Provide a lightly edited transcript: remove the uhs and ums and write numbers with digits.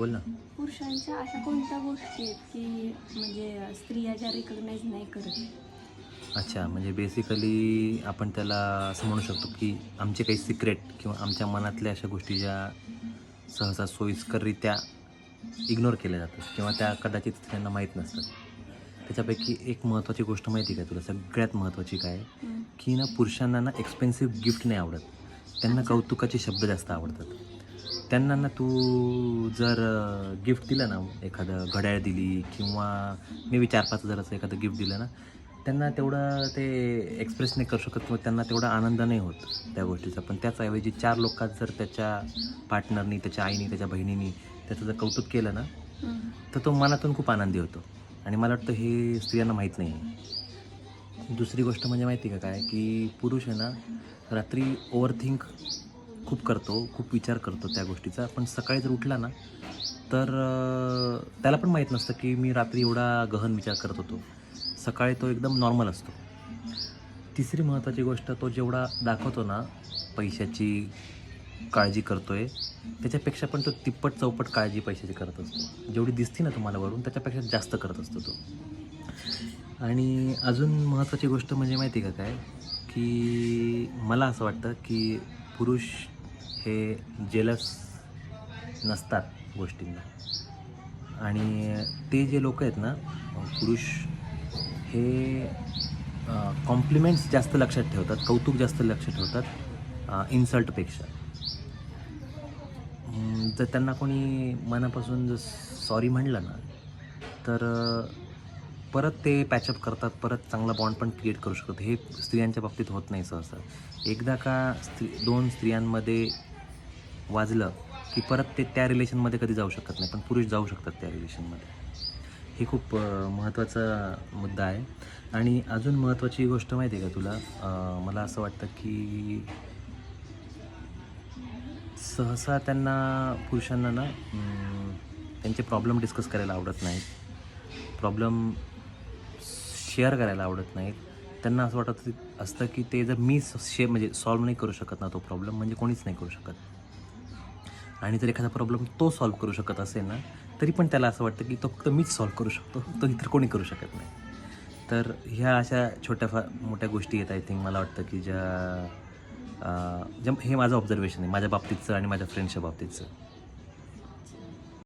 बोल ना. पुरुषांच्या अशा कोणत्या गोष्टी आहेत की म्हणजे स्त्रिया ज्या रिकग्नाइज नाही करत? अच्छा, म्हणजे बेसिकली आपण त्याला असं म्हणू शकतो की आमचे काही सिक्रेट किंवा आमच्या मनातल्या अशा गोष्टी ज्या सहसा सोयीस्कररित्या इग्नोर केल्या जातात किंवा त्या कदाचित त्यांना माहीत नसतात. त्याच्यापैकी एक महत्त्वाची गोष्ट माहिती आहे का तुला? सगळ्यात महत्त्वाची काय आहे, हं. की ना पुरुषांना ना एक्सपेन्सिव्ह गिफ्ट नाही आवडत. त्यांना अच्छा. कौतुकाचे शब्द जास्त आवडतात. त्यांना ना तू जर गिफ्ट दिलं ना, एखादं घड्याळ दिली किंवा मे बी 4-5 हजाराचं एखादं गिफ्ट दिलं ना, त्यांना तेवढं ते एक्सप्रेस नाही करू शकत किंवा त्यांना तेवढा आनंद नाही होत त्या गोष्टीचा. पण त्याचऐवजी 4 लोकात जर त्याच्या पार्टनरनी, त्याच्या आईनी, त्याच्या बहिणीनी त्याचं जर कौतुक केलं ना, हं. तर तो मनातून खूप आनंदी होतो आणि मला वाटतं हे स्त्रियांना माहीत नाही आहे. दुसरी गोष्ट म्हणजे माहिती आहे का काय, की पुरुष आहे ना, रात्री ओव्हरथिंक खूप करतो, खूप विचार करतो त्या गोष्टीचा. पण सकाळी जर उठला ना, तर त्याला पण माहीत नसतं, की मी रात्री एवढा गहन विचार करत होतो. सकाळी तो एकदम नॉर्मल असतो. तिसरी महत्त्वाची गोष्ट, तो जेवढा दाखवतो ना, पैशाची काळजी करतोय, त्याच्यापेक्षा पण तो तिप्पट चौपट काळजी पैशाची करत असतो. जेवढी दिसते ना तुम्हाला वरून, त्याच्यापेक्षा जास्त करत असतो तो. आणि अजून महत्त्वाची गोष्ट म्हणजे माहिती आहे का काय, की मला असं वाटतं, की पुरुष हे जेलस नसतात गोष्टींना. आणि ते जे लोकं आहेत ना, पुरुष हे कॉम्प्लिमेंट्स जास्त लक्षात ठेवतात, कौतुक जास्त लक्षात ठेवतात इन्सल्टपेक्षा. जर त्यांना कोणी मनापासून जर सॉरी म्हणलं ना, तर परत ते पॅचअप करतात, परत चांगला बॉन्ड पण क्रिएट करू शकतात. हे स्त्रियांच्या बाबतीत होत नाही सहसा. एकदा का 2 स्त्रियांमध्ये वाजलं, की परत ते त्या रिलेशनमध्ये कधी जाऊ शकत नाही. पण पुरुष जाऊ शकतात त्या रिलेशनमध्ये. हे खूप महत्त्वाचा मुद्दा आहे. आणि अजून महत्त्वाची गोष्ट माहिती आहे का तुला? मला असं वाटतं की सहसा त्यांना पुरुषांना ना त्यांचे प्रॉब्लेम डिस्कस करायला आवडत नाहीत. प्रॉब्लेम शेअर करायला आवडत नाहीत. त्यांना असं वाटत असतं की ते जर मी म्हणजे सॉल्व्ह नाही करू शकत ना तो प्रॉब्लेम, म्हणजे कोणीच नाही करू शकत. आणि जर एखादा प्रॉब्लेम तो सॉल्व्ह करू शकत असेल ना, तरी पण त्याला असं वाटतं की तो फक्त मीच सॉल्व्ह करू शकतो, तो इतर कोणी करू शकत नाही. तर ह्या अशा छोट्या-फार मोठ्या गोष्टी आहेत, आय थिंक मला वाटतं की ज्या हे माझं ऑब्झर्वेशन आहे माझ्या बाबतीतचं आणि माझ्या फ्रेंड्सच्या बाबतीतचं.